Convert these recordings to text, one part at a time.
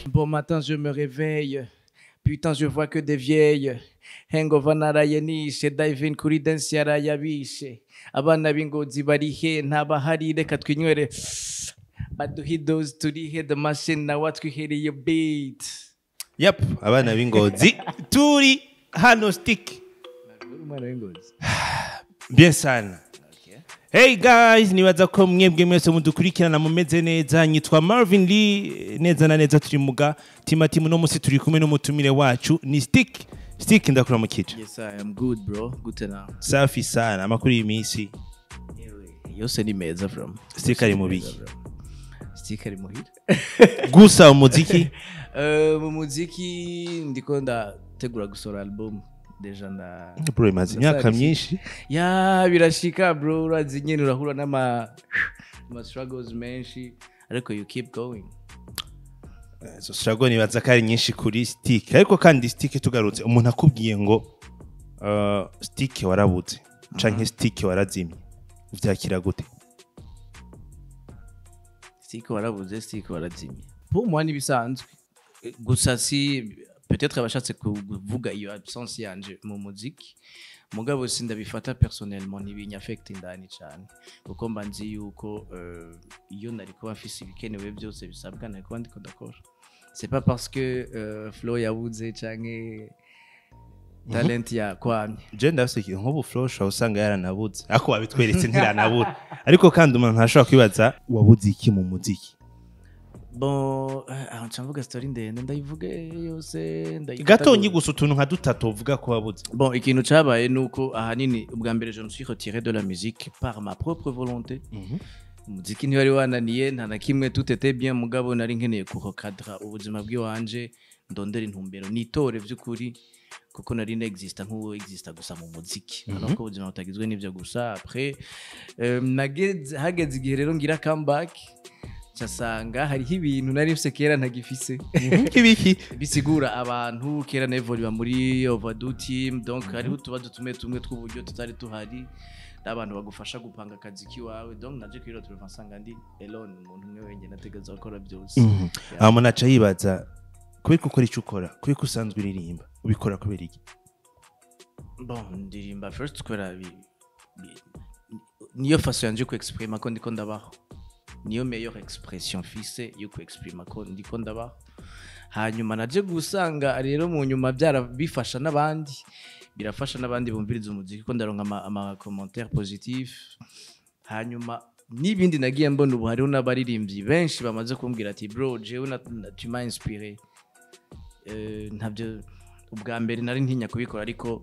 Bon matin, je me réveille. Putain, je vois que des vieilles. Hangover narayenishe, diving kuri dance yarayabishe. Abana b'ingozi barihe, ntabahari reka twinywere. Baduhe those turihe the machine nawe twihereye beat. Yep, abana b'ingozi turi hano stick. Bien sana. Hey guys, nibaza ko mwebwe mwese mudukurikirana mumeze neza. Nyitwa Marvin Lee, neza na neza turi muga Timatimu no musi turi kumwe n'umutumire wacu ni Stick. Stick ndakura mu kica. Yes, I am good bro. Good now. Safi sana amakuru y'imisi. Yose ni meza from. Stick ari mu biki? Stick ari muhira. Gusa umuziki? Mu muziki ndiko ndategura gusora album. Deja na bro imaze imyaka myinshi ya birashika bro urazi nyene urahura n'ama struggles menshi ariko you keep going so struggle nibaza kari nyinshi kuri Stick ariko kandi Stick tugarutse umuntu akubwiye ngo Stick warabuze canke Stick warazimye vyakira gute Stick warabuze Stick warazimye pour moi ni bisanzwe gusa si peut-être abashatse kuvuga iyo absence yanje mu muziki mugabo sindabifata personnellement ntibinyafecte indani cyane kuko mba nzi yuko iyo nari kuba afise ibikenewe byose bisabwa nari kuba ndiko dakora c'est pas parce que flow yabuze canke talent ya kwamye je ndafise nk'ubu flow shaho usanga yaranabuze ako babitweretse ntiranabura ariko kandi umuntu ntashobora kwibaza wabuze iki mu muziki. Bon, ncamvuga story ndende ndayivuge yose gatonyi gusa utuntu nka dutatu uvuga ko wabuze. Bon, ikintu cabaye nuko ahanini ubwa mbere je me suis retiré de la musique par ma propre volonté. Umuziki ntiwari wananiye nta na kimwe tout était bien mugabo nari nkeneye kuhokadra ubuzima bw'iwanje ndondera intumbero nitore vy'ukuri kuko nari n'exista nk'uwo exista gusa mu muziki nuko ubuzima butagizwe n'ivyo gusa après hageze igihe rero ngira comeback cyasanga hariho ibintu nari mfise kera ntagifise kibiki bisigura abantu kera nevoluwa muri Overdue team donc hariho utubazo tumwe tw'uburyo tutari tuhari n'abantu bagufasha gupanga akazi kiwawe donc naje kwiro turasanga ndi alone umuntu umwe wenyine nategeza gukora byose umuntu aca yibaza kubera ukora icyo ukora kubera usanzwe uririmba ubikora kubera iki. Bon ndirimba first kubera niyo façon yanje ku exprimer ko ndiko ndabaho niyo meilleure expression fise yo ku exprimer ko ndiko ndabaho hanyuma naje gusanga rero mu nyuma byara bifasha n'abandi birafasha n'abandi bumviriza umuziki ko ndaronka ama commentaires positifs hanyuma n'ibindi nagiye mbona ubu hariho n'abaririmbyi benshi bamaze kumbwira ati bro jewe tu m'as inspiré ntabyo ubwa mbere nari ntinya kubikora ariko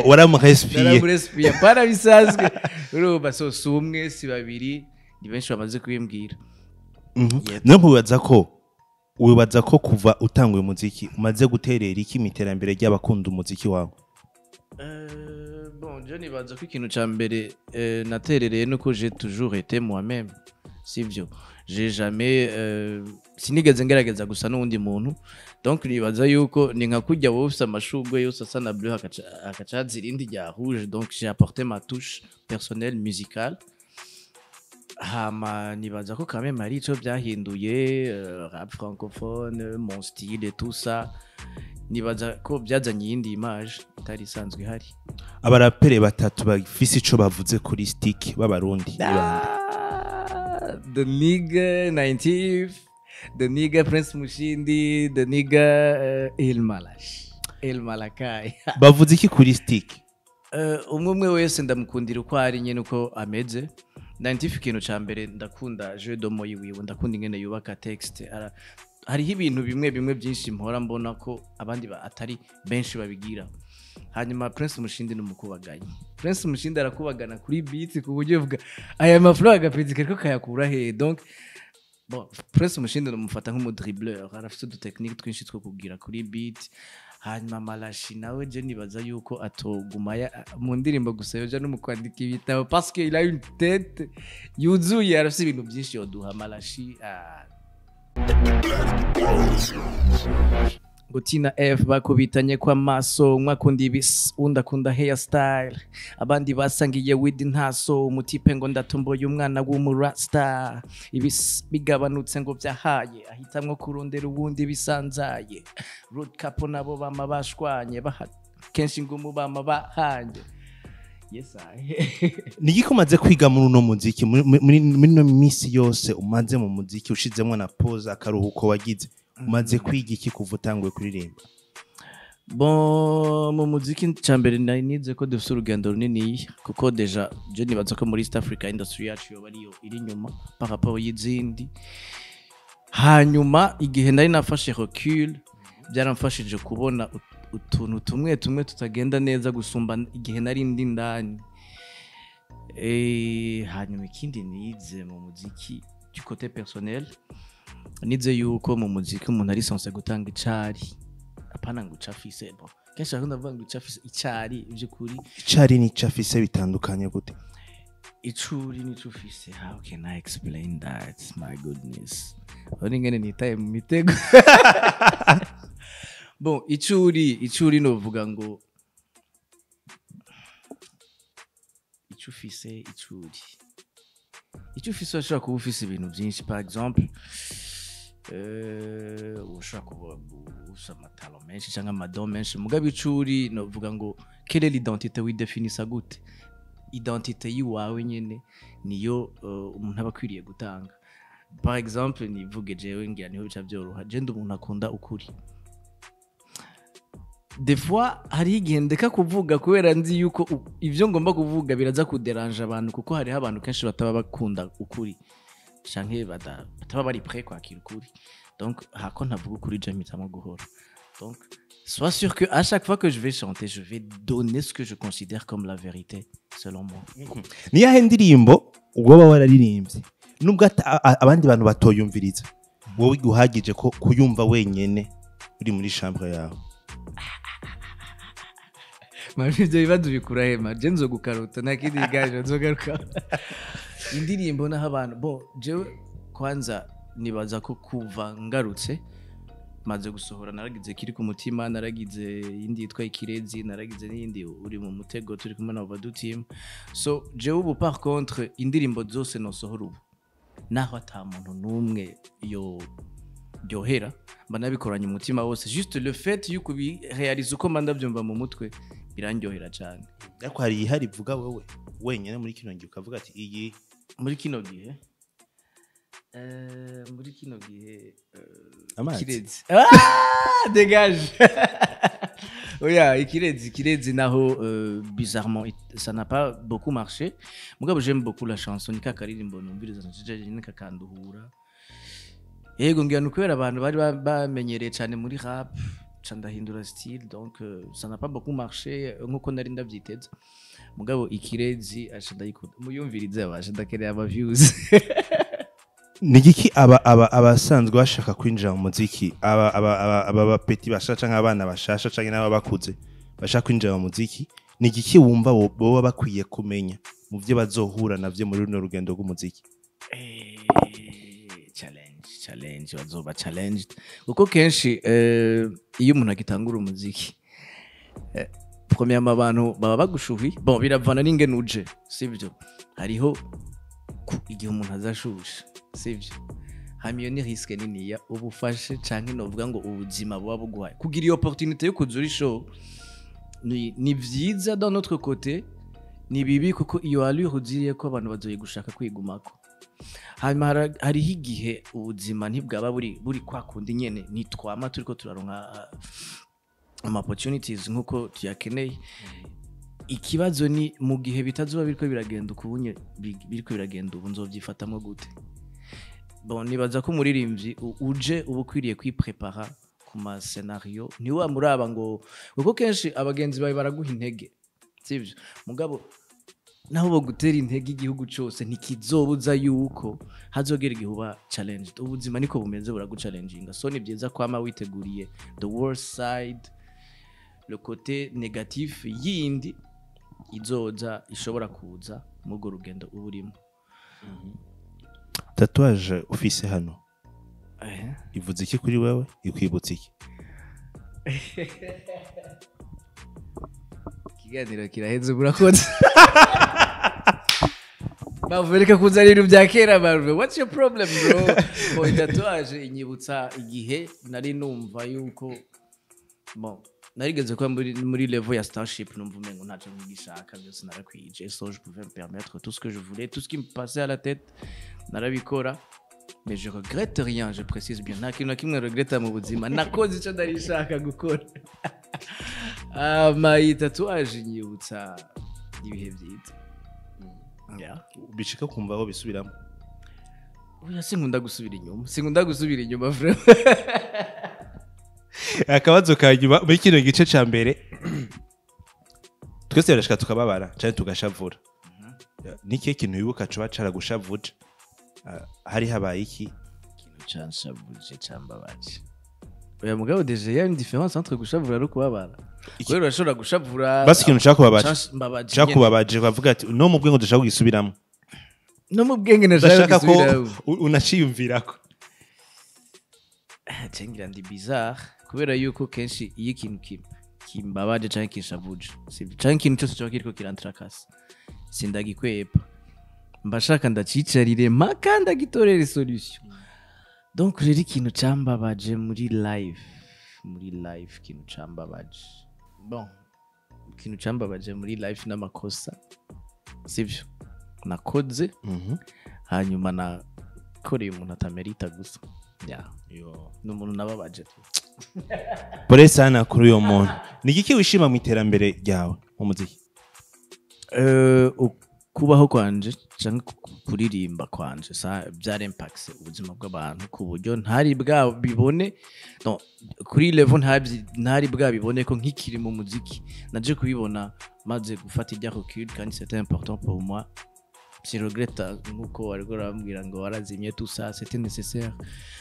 waramurespire para bisazwe uruba so sumwe si babiri ni benshi bamaze kubimbwira. No wibaza ko kuva utanguye umuziki umaze guterera iki miterambere ry'abakunda umuziki wawe. Bon je nibaza ko ikintu ca mbere naterereye nuko j'ai toujours été moi-même sivyo j'ai jamais sinigeze ngerageza gusa n'undi muntu donc nibaza yuko ni nka kujya wowe ufite amashugwe yose asa na bleu hakacaza irindi rya rouge donc j'ai apporté ma touche personnelle musicale hama nibaza ko quand même ari ico byahinduye rap francophone mon style et tout ça nibaza ko byazanye yindi image itari isanzwe ihari. Abarapere batatu bafise ico bavuze kuri Stick b'abarundi the nigga 90 the nigga Prince Mushindi the nigga El Malakai bavuze iki kuri Stick. Umwe wese ndamukundira uko ari nyene uko ameze 90 ikintu ca mbere ndakunda jeu de mots yiwe ndakunda ingene yubaka text hariho ibintu bimwe byinshi mpora mbona ko abandi atari benshi babigira hanyuma Prince Mushindi n'umukubaganye Prince Mushindi arakubagana kuri beat ku buryo uvuga aya maflow agapezi kariko kayakura he donc bon Prince Mushindi n'umufata nk'umudribbleur arafite du technique twinshi two kugira kuri beat hanyuma Malachi nawe je nibaza yuko atoguma mu ndirimbo gusa yoja no mu kwandika ibitabo parce que il a une tête yuzuye arafite ibintu byinshi yoduha Malachi ngo Tina F bakubitanye kwa maso mwakunda ibis undakunda hairstyle abandi basangiye with ntaso umutipe ngo ndatomboye umwana w'umurasta ibis bigabanutse ngo byahaye ahitamwo kurondera ubundi bisanzaye road couple nabo bama bashwanye kenshi ngo mubama bahanye. Yes Niki kumaze kwiga muri uno muziki muri no misi yose umaze mu muziki ushizemwe na pause akaruhuko wagize umaze kwiga iki kuva utanguye kuririmba? Bon mu muziki cyambere nize ko dufite urugendo runini kuko deja je nibaza ko muri East Africa industry yacu yo bariyo iri nyuma par rapport y'izindi. Hanyuma igihe nari nafashe recul byaramfashije kubona utuntu tumwe tutagenda neza gusumba igihe nari ndi ndani. Hanyuma ikindi nize mu muziki du côté personnel nize yuko mu muziki umuntu ari sense gutanga icari apana ngo ucafise bo kenshi akunda kuvuga ngo ucafise icari ivyo kuri icari ni cafise bitandukanye gute? Icuri ni cufise. How can I explain that? My goodness. Oni ngene nitaye mu mitego. Bon, icuri novuga ngo icufise ashobora kuba ufise ibintu byinshi. Par exemple ushobora kuba usa amatalo menshi cyangwa amadon menshi mugabe icuri novuga ngo quelle est l'identité widefinisa gute? Identité yiwawe nyene niyo umuntu aba akwiriye gutanga. Par exemple nivuge jewe ngira niho bica byoroha je ndi umuntu akunda ukuri. Des fois hari igihe ndeka kuvuga kubera nzi yuko ivyo ngomba kuvuga biraza kuderanja abantu kuko hari abantu kenshi bataba bakunda ukuri canke bataba bari prêt kwakira ukuri. Donc hako ntavuga ukuri je mpitamo guhora. Donc sois sûr que à chaque fois que je vais chanter je vais donner ce que je considère comme la vérité selon moi. Ni yahe ndirimbo wowe wararirimbye nubwo abandi bantu batoyumviriza wowe guhagije ko kuyumva wenyene uri muri chambre yawe? Mavije bibazo bikura hema je nzogukarota nakindi gaje nzogaruka. Indirimbo naho abantu bo jewe kwanza nibaza ko kuva ngarutse maze gusohora naragize kiri ku mutima, naragize indi yitwa Ikirezi, naragize n'indi uri mu mutego turi kumwe na Overdue Team. So jewe ubu par contre indirimbo zose nosohora ubu naho ata muntu numwe yohera mba nabikoranye umutima wose, juste le fait yuko bi réaliser uko manda byumva mu mutwe birandyohera cyane. Ariko hari ihari vuga wewe wenyene muri kino gihe ukavuga ati iyi muri kino gihe Ikirezi. Dégage. Oya Ikirezi naho bizarrement ça n'a pas beaucoup marché. Mugabo j'aime beaucoup la chanson nika karirimbo numviriza nje nika kanduhura. Yego ngira nukwera abantu bari bamenyereye cyane muri rap candahindura style donc ça n'a pas beaucoup marché nkuko nari ndavyiteze. Mugabo Ikirezi ashadayikunda muyumvirize abashadakereye aba views. Nigiki abasanzwe bashaka kwinjira mu muziki aba bapeti bashaka canke abana bashasha canke n'abakuze bashaka kwinjira mu muziki nigiki wumva bo bakwiye kumenya mu byo bazohura navyo muri runo rugendo rw'umuziki? Challenge bazoba challenged uko kenshi iyo umuntu agitangura umuziki premier abantu baba bagushuhi bon biravana n'ingene uje sivyo hariho igihe umuntu azashusha sivyo hamiyo ni risque niniya ubufashe canke novuga ngo ubuzima buba buguhaye kugira iyo opportunité yo kuzura show ni vyiza dans notre côté ni bibi kuko iyo allure uziriye ko abantu bazoye gushaka kwigumako. Hanyuma hariho igihe ubuzima ntibwaba buri kwa kundi nyene nitwama turiko turaronka opportunities nkuko tuyakeneye. Ikibazo ni mu gihe bitazuba biriko biragenda ukubunye biriko biragenda ubu nzovyifatamwe gute? Bon nibaza ko muririmbyi uje ubukwiriye kwiprepara ku ma scenario ni wa muraba ngo uko kenshi abagenzi bawe baraguha intege sivyo mugabo naho bo gutera intege igihugu cyose ntikizobuza yuko hazogera igihuba challenged. Ubuzima niko bumeze buraguchallenginga so ni byiza kwama witeguriye the worst side le côté négatif yindi izoza ishobora kuza mugo rugendo uburimo. Tatouage ufise hano ivuze iki kuri wewe ikwibutse iki? ikiganiro kiraheze murakoze bavuga kuzana ibintu bya kera Marve, what's your problem bro? Ngo itatuaje inyibutsa igihe nari numva yuko bon narigeze kuba muri level ya Starship, numva umengo ntaco ngishaka byose narakwije, so je pouvais me permettre tout ce que je voulais, tout ce qui me passait à la tête narabikora, mais je regrette rien, je précise bien, nta kintu na kimwe regrette mu buzima, nakoze icyo ndarishaka gukora. My tatouage inyibutsa ibihe byiza. bishika kumva aho bisubiramo. Oya sinkunda gusubira inyuma vraiment. Akabazo kanyuma muri kino gice ca mbere twese yarashaka tukababara cyane tugashavura. Niki kintu wibuka coba caragushavuje? Hari habaye iki? Kintu canshavuje cambabaje. Oya mugabo deje il y a une différence entre gushavura no kubabara. Kwero urashobora gushavura. Basi kintu cakubabaje bavuga ati no mu bwenge dushaka kugisubiramo. No mu bwenge ndashaka ko unaciyumvirako. Cengira ndi bizarre kubera yuko kenshi iyo ikintu kimbabaje canke kishavuje sivyo canke ikintu cyose cyo kiriko kirantrakasa sindagikwepa mbashaka ndacicarire maka ndagitorera solution. Donc rero ikintu cambabaje muri live ikintu cambabaje bon ikintu cambabaje muri live n'amakosa sivyo nakoze hanyuma nakoreye umuntu atamerita gusa n'umuntu nababaje pore sana kuri uyo muntu. Ni iki wishima mu iterambere ryawe mu muziki? Kubaho kwanje cyangwa kuririmba kwanje byari impacts ubuzima bw'abantu ku buryo ntari bwa bibone no kuri level ntari bwa bibone ko nkikiri mu muziki naje kubibona maze gufata ibya recul kandi c'était important pour moi. Je regrette nkuko wariko rambwira ngo warazimye tout ça, c'était nécessaire.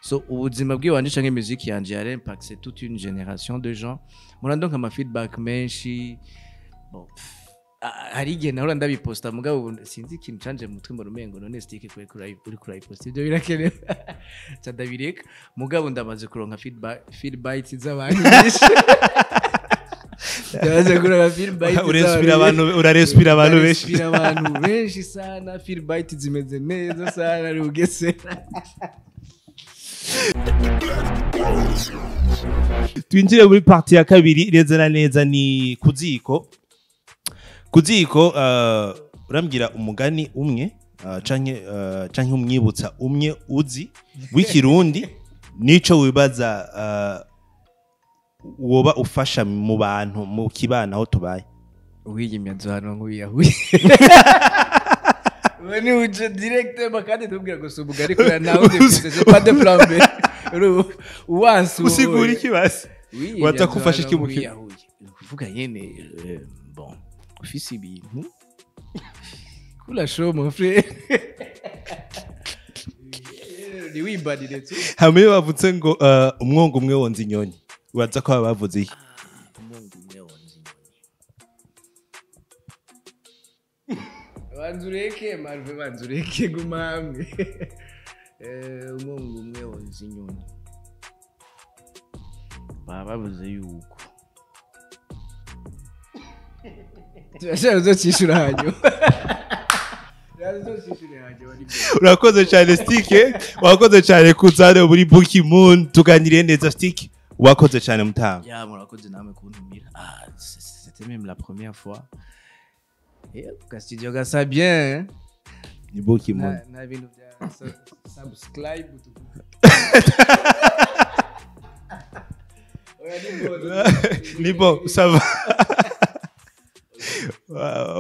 So ubuzima bw'iwanje canke musique yanje yari impacté toute une génération de gens. Mura donc ama feedback menshi. Bon hari igihe nahora ndabiposta mugabo sinzi ikintu canje mu mutwe mu rumengo none stick uri kurayiposta ibyo birakenewe cyadabireka mugabo ndamaze kuronka feedback z'abantu Yaje kuronka feedback urarespira abantu benshi sana, feedback zimeze neza sana ari ugesera. Twinjire muri parti ya kabiri neza neza ni kuziko urambwira umugani umwe canke umwibutsa umwe uzi w'ikirundi nico wibaza woba ufasha mu bantu mu kibana aho tubaye. Wiyimya nzano nk'uyahuye wani uje direct bakande tubwira gusa umugari ko nawe ndetse pas de plan B uwansu usigura iki basi waza kufasha iki mu kiyahuye kuvuga yene bon ufise ibintu kula show mon frère ni wimbadire tu hamwe bavutse ngo umwongo umwe wonza inyoni waza ko bavuze iki? Umwongo umwe wonza inyoni banzureke guma hamwe umwongo umwe wonza inyoni bavuze yuko turashaka uzocishura hanyuma urakoze cyane Stick, wakoze cyane kuzana muri Bookie Moon tuganire neza Stick, wakoze cyane mutama. Ya murakoze namwe kuntumira. C'était même la première fois. Et le studio gasa bien. Ni Bookie Moon. Na bintu bya subscribe ni bon, ça va.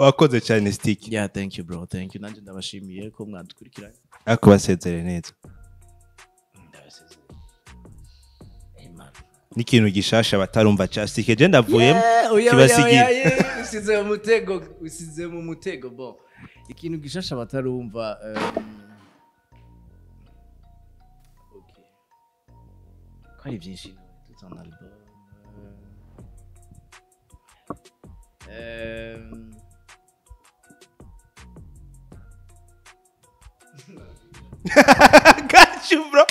Wakoze cyane Stick. Yeah, thank you bro, thank you. Nanje ndabashimiye ko mwadukurikiranye. Ako basezere neza. Ni kintu gishasha batarumva cha Stick je ndavuyemo kibasigiye. Usize mu mutego bon. Ikintu gishasha batarumva okay. Kwari byinshi tout en album. Got you, bro.